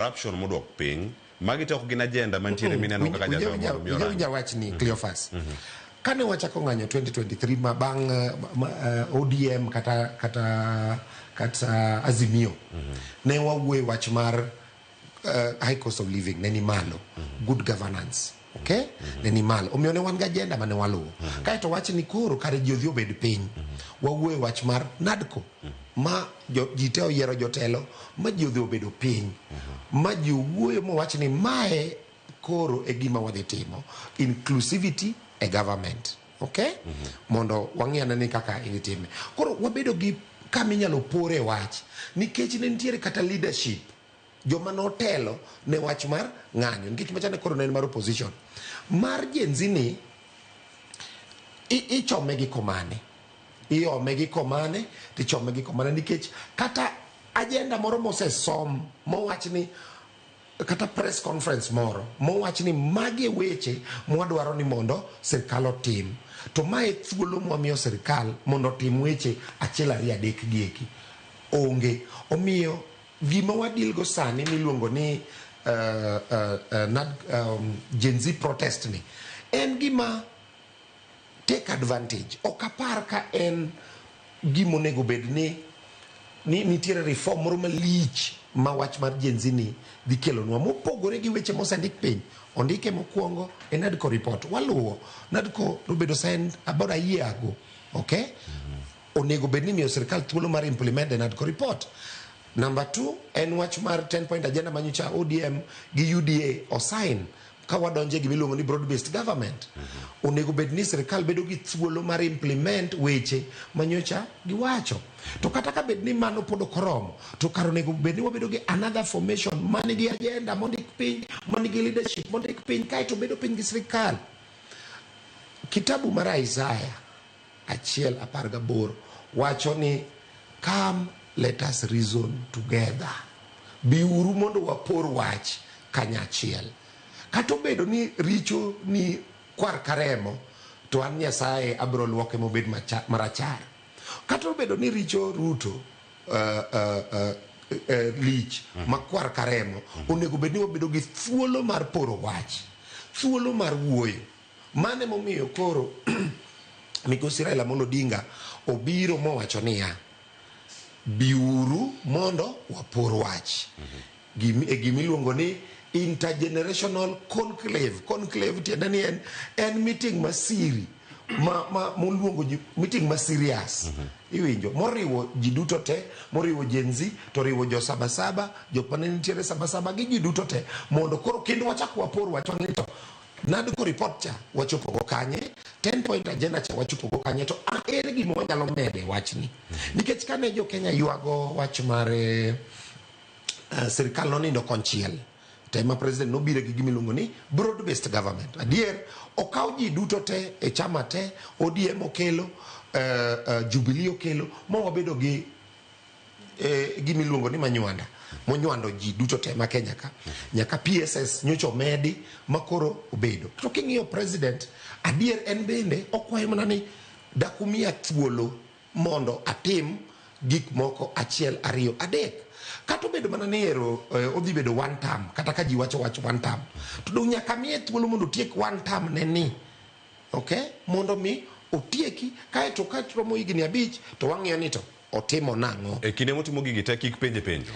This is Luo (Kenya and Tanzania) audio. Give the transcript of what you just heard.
corruption modok piny magi to ok gin agenda mantiere mineno kaka jadongo wach ni Cleophas kane wachako ng'anyo 2023 ma bang' ODM kata Azimio ne wawuoyo wach mar high cost of living ne ni malo good governance okay ne ni malo omiyo ne wan ga agenda mane waluwo kaeto wach ni koro kare ji odhi obed piny wawuoyo wach mar NADCO ma ji te oyiero jotelo ma ji odhi obedo piny ma ji wuoyo mo wach ni mae koro e gima wadhi timo inclusivity e government okay mondo wang'iyane ni kaka itime koro wabedo gi kama inyalo pore wach nikech ne nitiere kata leadership joma notelo ne wach mar ng'anyo nikech machane koro ne mar opposition mar jenzi ni ichome gi komane iome gi komane tichome gi komane nikech kata agenda moro mosesom mowach ni kata press conference moro mowach ni magi weche mwadwaro ni mondo sirkal otim to mae thuolo mwamiyo sirkal mondo tim weche achiel ariyo adek gieki onge omiyo gima wadilgo sani miluongo ni Gen Z protest ni en gima take advantage ok apar ka en gima onego bed ni nitiere reform moro malich ma wach mar Gen Z ni dhi kelonwa mopogore gi weche mosendik piny ondike mokwongo e NADCO report waluwo NADCO nobedo signed about a year ago okay onego bed ni miyo sirkal thuolo mar implement the NADCO report. Number 2 en wach mar 10 point agenda manyocha ODM gi UDA osign ka wadonje gi miluongo ni broad based government onego bed ni sirkal bedo gi thuolo mar implement weche manyocha giwacho to kata ka bed ni mano pod okoromo to kar onego bed ni wabedo gi another formation mani gi agenda mondik piny mani gi leadership mondik piny kaeto bedo piny gi sirkal. Kitabu mar Isaiah 1:18 wacho ni come let us reason together biuru mondo wapor wach kanyachiel kata obedo ni richo ni kwar karemo to an Nyasaye abro luoke mobed marachar kata obedo ni richo Ruto lich makwar karemo onego bed ni wabedo gi thuolo mar poro wach thuolo mar wuoyo mane momiyo koro migosi Raila Amolo Odinga obiro mowacho niya biuru mondo wapor wach gimiluongo ni intergenerational conclave tiende ni en meeting masiri moluongo meeting ma serious iwinjo moriwo ji duto te moriwo Gen Z to riwo jo sabasaba jok mane nitiere sabasaba gi ji duto te mondo koro kendo wachak wapor wach to NADCO report cha wachopo go kanye 10 point agenda cha wachopo go kanye to ere gima wanyalo mede wachni nikech kane jo Kenya yuago wach mare sirkal nonindo konchiel tema president nobire gi gimiluongo ni broad based government adier okaw ji duto te e chama te ODM okelo Jubilee okelo mo wabedo gi gimiluongo ni manywanda monywando ji duto te ma Kenya ka nyaka PSS nyocho medi makoro obedo to king'iyo president adier en bende okwayo mana ni dakumia thuolo mondo atim gik moko achiel ariyo adek kata obedo mana ni ero odhi bedo one term kata ka ji wacho one term to do nyaka miye thuolo mondo tiek one term ne ni okay mondo mi otieki kaeto romo higni 5 to wang'iyo ni to otimo nang'o e kinde motimo gigi te kik penjo